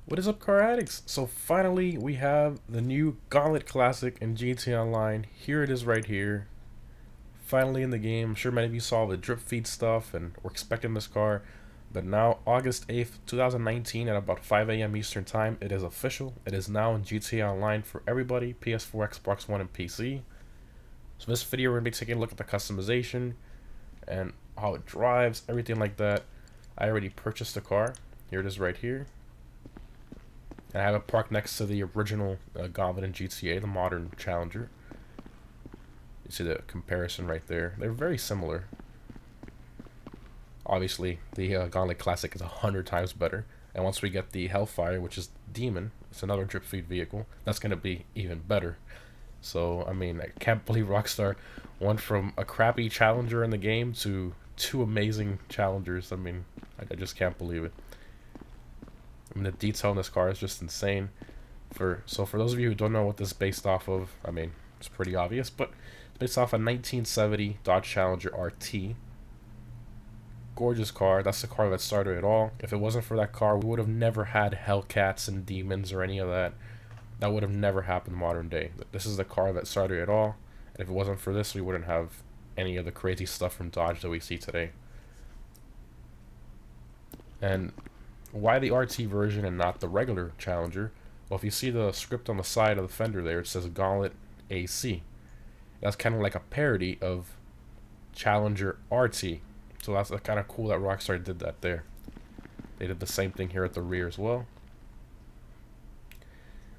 What is up, car addicts? So finally, we have the new Gauntlet Classic in GT Online. Here it is right here. Finally in the game. I'm sure many of you saw the drip feed stuff and were expecting this car. But now, August 8th, 2019 at about 5 a.m. Eastern Time, it is official. It is now in GTA Online for everybody, PS4, Xbox One, and PC. So this video, we're going to be taking a look at the customization and how it drives, everything like that. I already purchased the car. Here it is right here. And I have it parked next to the original Gauntlet in GTA, the modern Challenger. You see the comparison right there. They're very similar. Obviously, the Gauntlet Classic is 100 times better. And once we get the Hellfire, which is Demon, it's another drip feed vehicle, that's going to be even better. So, I mean, I can't believe Rockstar went from a crappy Challenger in the game to two amazing Challengers. I mean, I just can't believe it. I mean, the detail in this car is just insane. So for those of you who don't know what this is based off of, I mean, it's pretty obvious, but it's based off a 1970 Dodge Challenger RT. Gorgeous car. That's the car that started it all. If it wasn't for that car, we would have never had Hellcats and Demons or any of that. That would have never happened in modern day. This is the car that started it all. And if it wasn't for this, we wouldn't have any of the crazy stuff from Dodge that we see today. And why the RT version and not the regular Challenger? Well, if you see the script on the side of the fender there, it says Gauntlet AC. That's kind of like a parody of Challenger RT. So that's kind of cool that Rockstar did that there. They did the same thing here at the rear as well.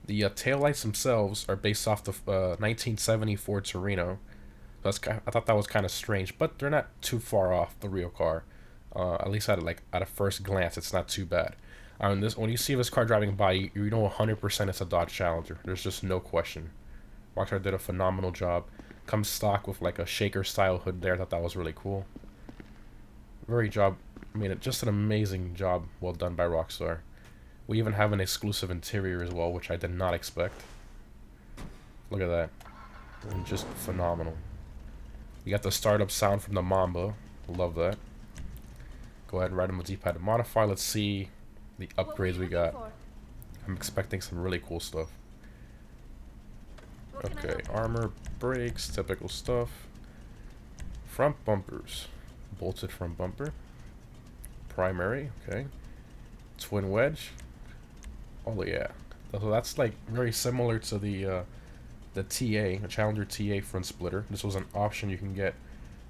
The taillights themselves are based off the 1970 Ford Torino. I thought that was kind of strange, but they're not too far off the real car. At least at a first glance, it's not too bad. When you see this car driving by, you know 100% it's a Dodge Challenger. There's just no question. Rockstar did a phenomenal job. Comes stock with like a shaker style hood there. I thought that was really cool. Just an amazing job, well done by Rockstar. We even have an exclusive interior as well, which I did not expect. Look at that. And just phenomenal. You got the startup sound from the Mamba. Love that. Go ahead and ride on the D-pad to modify. Let's see the upgrades we got. I'm expecting some really cool stuff. Okay, armor, brakes, typical stuff. Front bumpers. Bolted front bumper. Primary, okay. Twin wedge. Oh yeah. So that's like very similar to the TA, a Challenger TA front splitter. This was an option you can get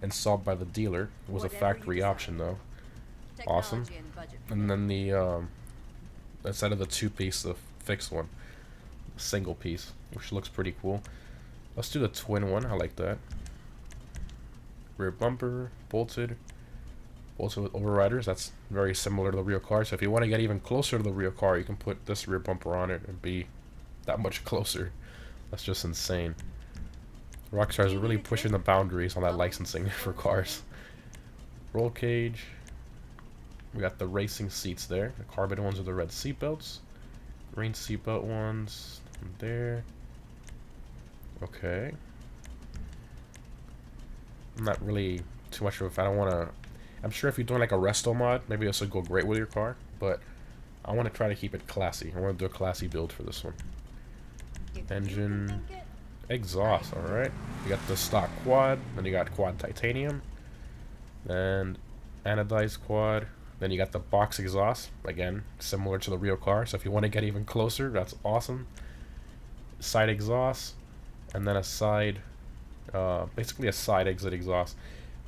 installed by the dealer. It was a factory option though. Awesome. And then the instead of the two-piece, the fixed one, single piece, which looks pretty cool. Let's do the twin one. I like that. Rear bumper, bolted with overriders. That's very similar to the real car. So if you want to get even closer to the real car, you can put this rear bumper on it and be that much closer. That's just insane. Rockstar is really pushing the boundaries on that licensing for cars. Roll cage. We got the racing seats there. The carbon ones are the red seat belts. Green seatbelt ones there. Okay. I'm not really too much of a fan. I don't want to. I'm sure if you're doing like a resto mod, maybe this would go great with your car. But I want to try to keep it classy. I want to do a classy build for this one. Engine, exhaust. All right. You got the stock quad. Then you got quad titanium. And anodized quad. Then you got the box exhaust, again, similar to the real car. So if you want to get even closer, that's awesome. Side exhaust, and then a side, basically a side exit exhaust.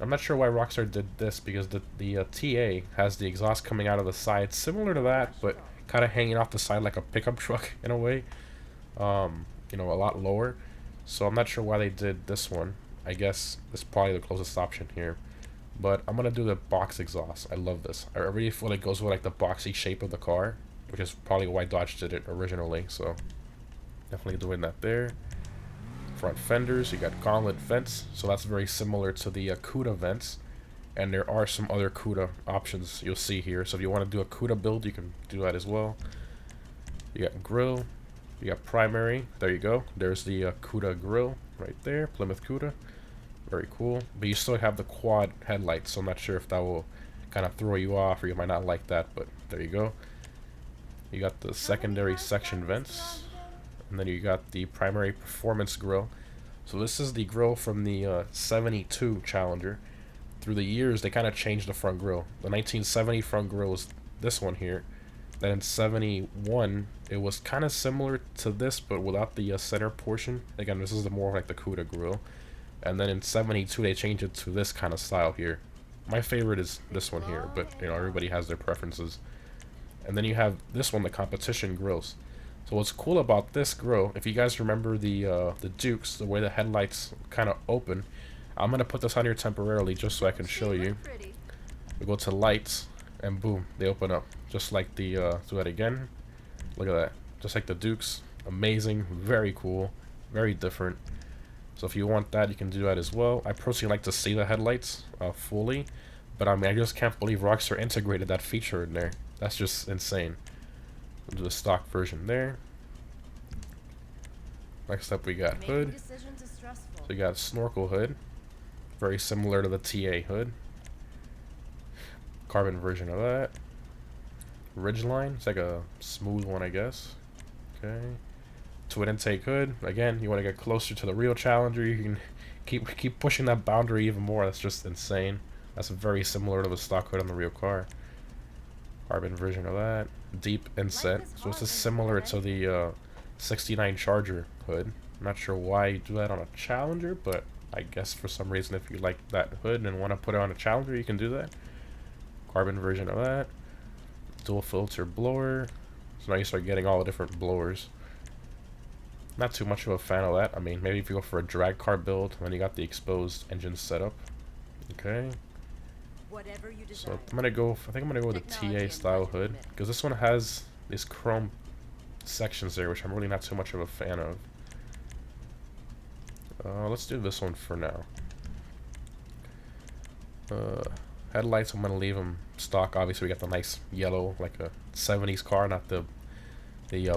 I'm not sure why Rockstar did this because the TA has the exhaust coming out of the side, similar to that, but kind of hanging off the side like a pickup truck in a way. You know, a lot lower. So I'm not sure why they did this one. I guess it's probably the closest option here. But I'm gonna do the box exhaust. I love this. I really feel it goes with like the boxy shape of the car, which is probably why Dodge did it originally. So definitely doing that there. Front fenders, you got Gauntlet vents, so that's very similar to the CUDA vents. And there are some other CUDA options you'll see here. So if you want to do a CUDA build, you can do that as well. You got grill, you got primary. There you go. There's the CUDA grill right there, Plymouth CUDA. Very cool. But you still have the quad headlights, so I'm not sure if that will kind of throw you off or you might not like that, but there you go. You got the secondary section vents, and then you got the primary performance grille. So this is the grille from the 72 Challenger. Through the years, they kind of changed the front grille. The 1970 front grille was this one here. Then in 71, it was kind of similar to this, but without the center portion. Again, this is the more like the CUDA grille. And then in 72, they changed it to this kind of style here. My favorite is this one here, but you know, everybody has their preferences. And then you have this one, the competition grills. So what's cool about this grill, if you guys remember the Dukes, the way the headlights kind of open, I'm gonna put this on here temporarily just so I can show you. We go to lights, and boom, they open up just like the. Do that again. Look at that, just like the Dukes. Amazing, very cool, very different. So if you want that, you can do that as well. I personally like to see the headlights fully, but I mean, I just can't believe Rockstar integrated that feature in there. That's just insane. We'll do the stock version there. Next up, we got hood. So we got snorkel hood, very similar to the TA hood. Carbon version of that. Ridgeline, it's like a smooth one, I guess. Okay. Twin intake hood. Again, you want to get closer to the real Challenger. You can keep pushing that boundary even more. That's just insane. That's very similar to the stock hood on the real car. Carbon version of that. Deep inset. So this is similar to the 69 Charger hood. I'm not sure why you do that on a Challenger, but I guess for some reason if you like that hood and want to put it on a Challenger, you can do that. Carbon version of that. Dual filter blower. So now you start getting all the different blowers. Not too much of a fan of that. I mean, maybe if you go for a drag car build, then you got the exposed engine setup. Okay. So I'm gonna go. I think I'm gonna go with the TA style hood because this one has these chrome sections there, which I'm really not too much of a fan of. Let's do this one for now. Headlights, I'm gonna leave them stock. Obviously, we got the nice yellow, like a 70s car, not the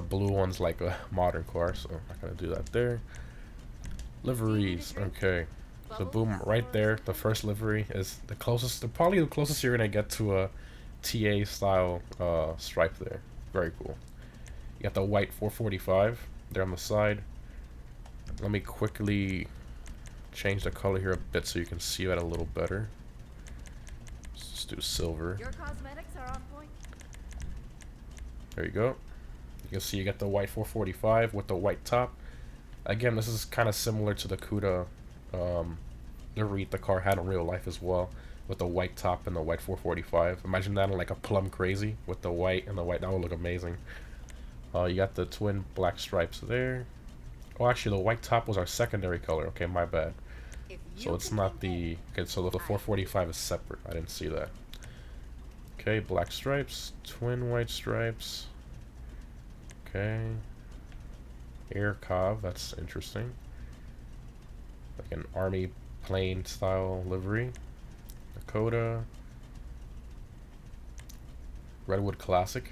blue ones like a modern car. So I'm not gonna do that there. Liveries, okay. So boom, right there, the first livery is the closest, probably the closest you're gonna get to a TA style stripe there. Very cool. You got the white 445 there on the side. Let me quickly change the color here a bit so you can see that a little better. Let's just do silver. Your cosmetics are on point. There you go. You can see you get the white 445 with the white top. Again, this is kind of similar to the CUDA livery the car had in real life as well, with the white top and the white 445. Imagine that in like a plum crazy with the white and the white. That would look amazing. You got the twin black stripes there. Oh, actually, the white top was our secondary color. Okay, my bad. So it's not the... Okay, so the 445 is separate. I didn't see that. Okay, black stripes, twin white stripes. Okay. Air Cov, that's interesting. Like an army plane style livery. Dakota. Redwood Classic.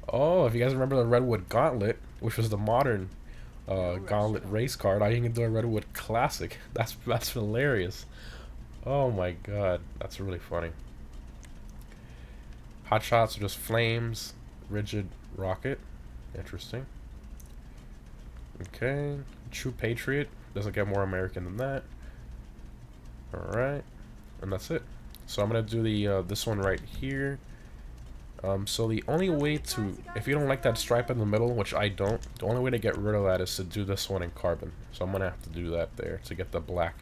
Oh, if you guys remember the Redwood Gauntlet, which was the modern Gauntlet race car, now you can do a Redwood Classic. That's hilarious. Oh my god, that's really funny. Hot shots are just flames, rigid rocket. Interesting. Okay, True Patriot doesn't get more American than that. All right, and that's it. So I'm gonna do the this one right here. So the only way to, if you don't like that stripe in the middle, which I don't, the only way to get rid of that is to do this one in carbon. So I'm gonna have to do that there to get the black.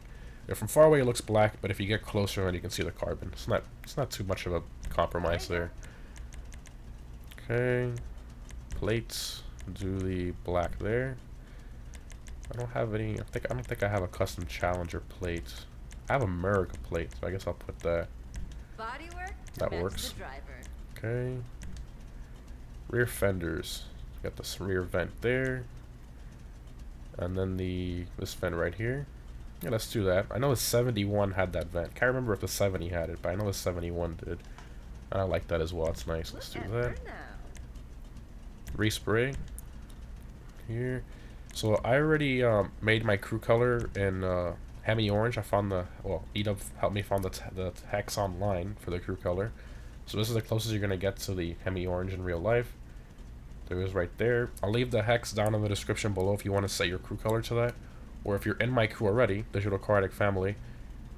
Yeah, from far away it looks black, but if you get closer, then you can see the carbon. It's not too much of a compromise there. Okay, plates. Do the black there. I don't have any. I don't think I have a custom Challenger plate. I have a America plate, so I guess I'll put that. Bodywork. That works. Okay. Rear fenders. Got this rear vent there. And then this vent right here. Yeah, let's do that. I know the 71 had that vent. Can't remember if the 70 had it, but I know the 71 did. And I like that as well. It's nice. Let's do that. Respray. Here. So I already made my crew color in Hemi orange. I found Edub helped me find the hex online for the crew color. So this is the closest you're gonna get to the Hemi orange in real life. There is right there. I'll leave the hex down in the description below if you want to set your crew color to that. Or if you're in my crew already, Digital Cardiac Family,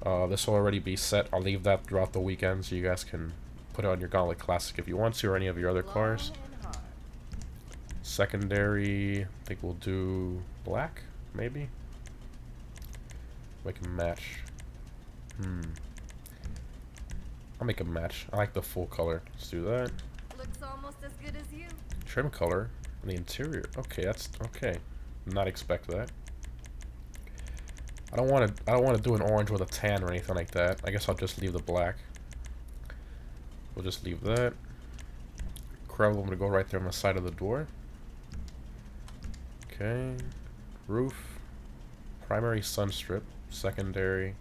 this will already be set. I'll leave that throughout the weekend so you guys can put it on your Gauntlet Classic if you want to, or any of your other cars. Secondary, I think we'll do black, maybe? Make a match. I'll make a match. I like the full color. Let's do that. Looks almost as good as you. Trim color on the interior. Okay, that's okay. Not expect that. I don't want to do an orange with a tan or anything like that. I guess I'll just leave the black. We'll just leave that. Incredible. I'm gonna go right there on the side of the door. Okay. Roof. Primary sun strip. Secondary.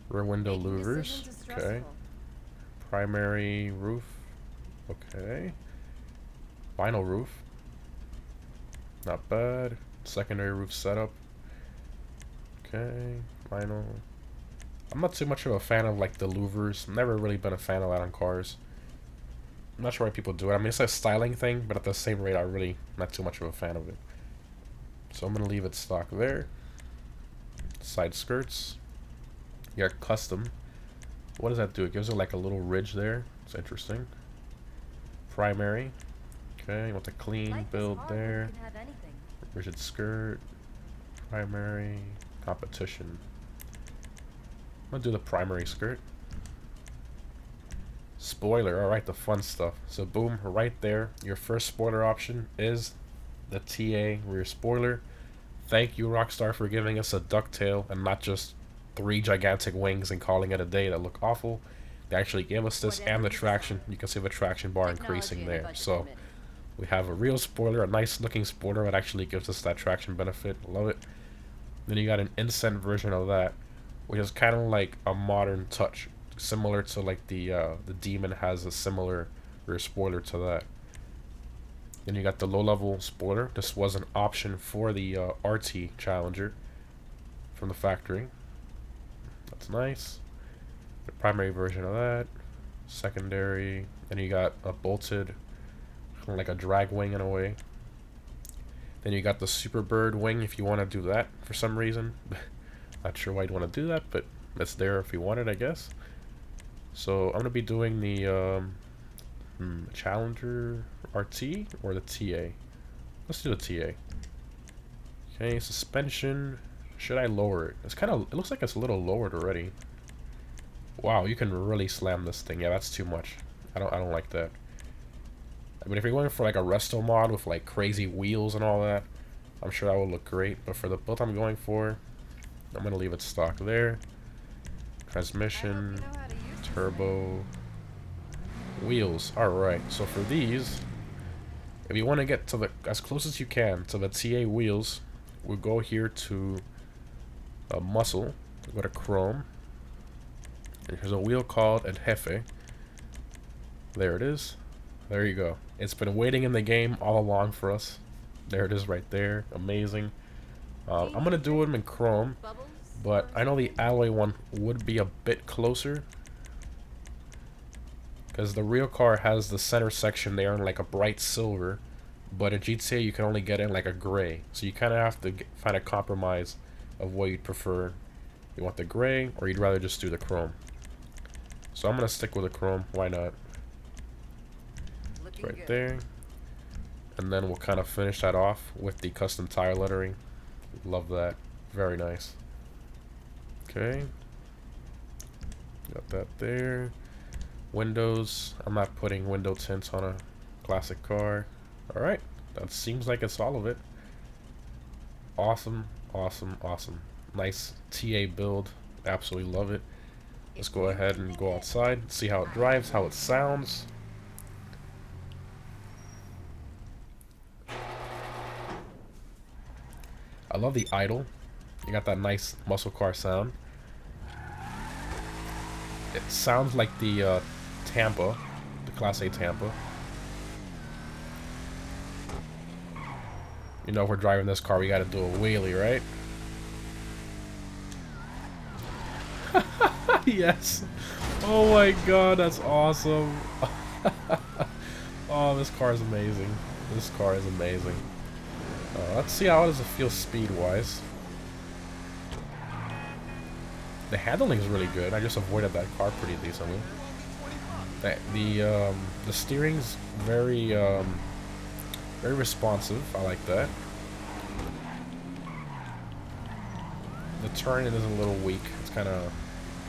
Rear window louvers. Okay. Primary roof. Okay. Vinyl roof. Not bad. Secondary roof setup. Okay. Vinyl. I'm not too much of a fan of like the louvers. Never really been a fan of that on cars. I'm not sure why people do it. I mean, it's a styling thing, but at the same rate, I'm really not too much of a fan of it. So I'm gonna leave it stock there. Side skirts. You got custom. What does that do? It gives it like a little ridge there. It's interesting. Primary. Okay, you want the clean build there. Rigid skirt. Primary. Competition. I'm gonna do the primary skirt. Spoiler, alright, the fun stuff. So boom, right there, your first spoiler option is the TA rear spoiler. Thank you, Rockstar, for giving us a ducktail and not just 3 gigantic wings and calling it a day that look awful. They actually gave us this and the traction. You can see the traction bar increasing there. So we have a real spoiler, a nice looking spoiler that actually gives us that traction benefit. Love it. Then you got an Incent version of that, which is kind of like a modern touch, similar to like the Demon has a similar rear spoiler to that. Then you got the low-level spoiler. This was an option for the RT Challenger from the factory. That's nice. The primary version of that. Secondary. Then you got a bolted, kind of like a drag wing in a way. Then you got the Superbird wing if you want to do that for some reason. Not sure why you'd want to do that, but it's there if you want it, I guess. So I'm going to be doing the Challenger RT or the TA. Let's do the TA. Okay, suspension. Should I lower it? It's kind of, it looks like it's a little lowered already. Wow, you can really slam this thing. Yeah, that's too much. I don't like that. I mean, if you're going for like a resto mod with like crazy wheels and all that, I'm sure that will look great. But for the build I'm going for, I'm gonna leave it stock there. Transmission, turbo, wheels. All right. So for these, if you want to get to the as close as you can to the TA wheels, we'll go here to muscle. Go to chrome. And here's a wheel called El Jefe. There it is. There you go. It's been waiting in the game all along for us. There it is right there. Amazing. I'm going to do them in chrome, but I know the alloy one would be a bit closer, because the real car has the center section there in like a bright silver, but in GTA you can only get in like a gray. So you kind of have to find a compromise of what you'd prefer. You want the gray, or you'd rather just do the chrome. So I'm going to stick with the chrome. Why not? Right there. And then we'll kind of finish that off with the custom tire lettering. Love that. Very nice. Okay. Got that there. Windows. I'm not putting window tints on a classic car. Alright. That seems like it's all of it. Awesome. Awesome. Awesome. Nice TA build. Absolutely love it. Let's go ahead and go outside. See how it drives, how it sounds. I love the idle. You got that nice muscle car sound. It sounds like the Tampa, the Class A Tampa. You know, if we're driving this car, we gotta do a wheelie, right? Yes. Oh my god, that's awesome. Oh, this car is amazing. This car is amazing. Let's see how does it feel speed-wise. The handling is really good. I just avoided that car pretty decently. The steering's very very responsive. I like that. The turn is a little weak. It's kind of,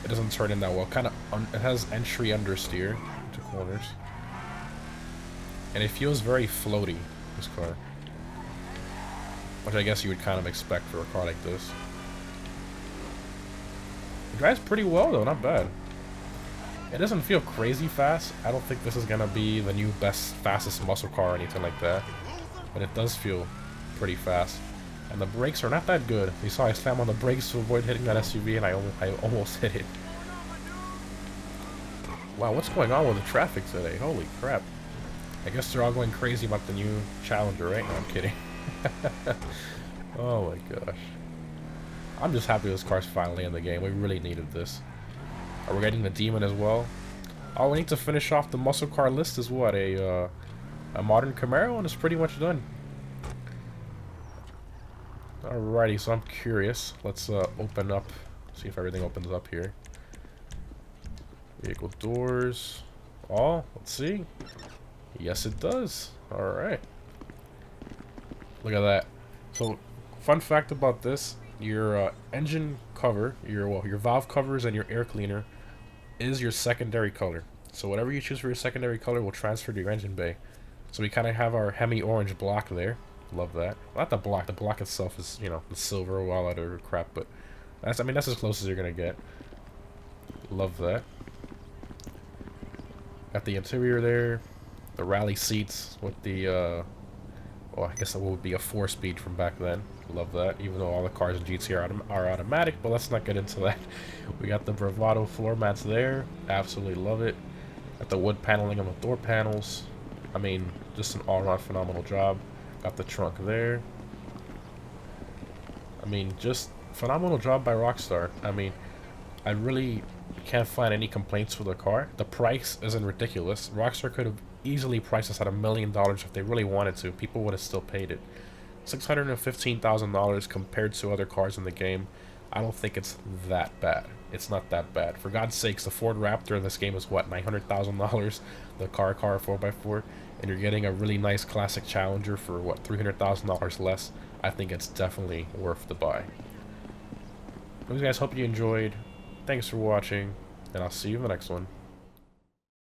it doesn't turn in that well. Kind of it has entry understeer to corners, and it feels very floaty. This car, which I guess you would kind of expect for a car like this. It drives pretty well though, not bad. It doesn't feel crazy fast. I don't think this is gonna be the new fastest muscle car or anything like that, but it does feel pretty fast. And the brakes are not that good. You saw I slammed on the brakes to avoid hitting that SUV, and I almost hit it. Wow, what's going on with the traffic today? Holy crap. I guess they're all going crazy about the new Challenger, right? No, I'm kidding. Oh my gosh. I'm just happy this car's finally in the game. We really needed this. Are we getting the Demon as well? All we need to finish off the muscle car list is what? A modern Camaro, and it's pretty much done. Alrighty, so I'm curious. Let's open up, see if everything opens up here. Vehicle doors. Oh, let's see. Yes, it does. Alright. Look at that. So, fun fact about this, your engine cover, your valve covers and your air cleaner is your secondary color. So whatever you choose for your secondary color will transfer to your engine bay. So we kind of have our Hemi orange block there. Love that. Well, not the block. The block itself is, you know, the silver or all other crap, but that's, I mean, that's as close as you're gonna get. Love that. Got the interior there. The rally seats with the, well, I guess that would be a 4-speed from back then. Love that. Even though all the cars in GT are automatic, but let's not get into that. We got the Bravado floor mats there. Absolutely love it. Got the wood paneling on the door panels. I mean, just an all-around phenomenal job. Got the trunk there. I mean, just phenomenal job by Rockstar. I mean, I really can't find any complaints with the car. The price isn't ridiculous. Rockstar could have easily priced this at $1 million if they really wanted to. People would have still paid it. $615,000 compared to other cars in the game. I don't think it's that bad. It's not that bad. For God's sakes, the Ford Raptor in this game is what, $900,000? The car 4x4, and you're getting a really nice classic Challenger for what, $300,000 less. I think it's definitely worth the buy. Anyways, guys, hope you enjoyed. Thanks for watching, and I'll see you in the next one.